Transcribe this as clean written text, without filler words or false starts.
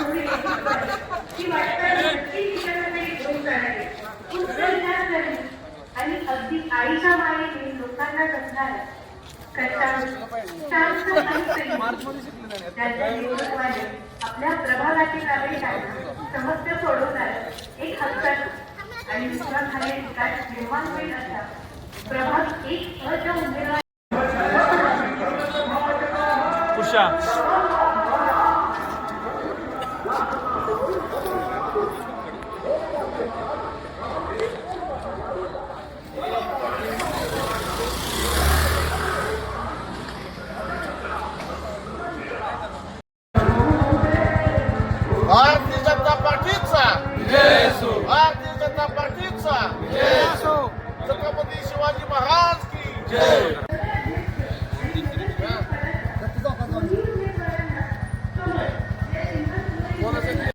ती वाटतं नक्की तिच्याकडे घेऊन जाणारी आणि अगदी आईच्या मायेने लोकांना जगणाऱ्या शांत आणि त्यांच्या नेतृत्वाने आपल्या प्रभागातील नागरिकांना समस्या सोडवणार एक हक्काचा आणि विश्वासाने विकास निर्माण होईल असा प्रभाग एक अच्या उमेदवार भारतीय जनता पार्टीचा भारतीय जनता पार्टीचा छत्रपती शिवाजी महाराज की जय.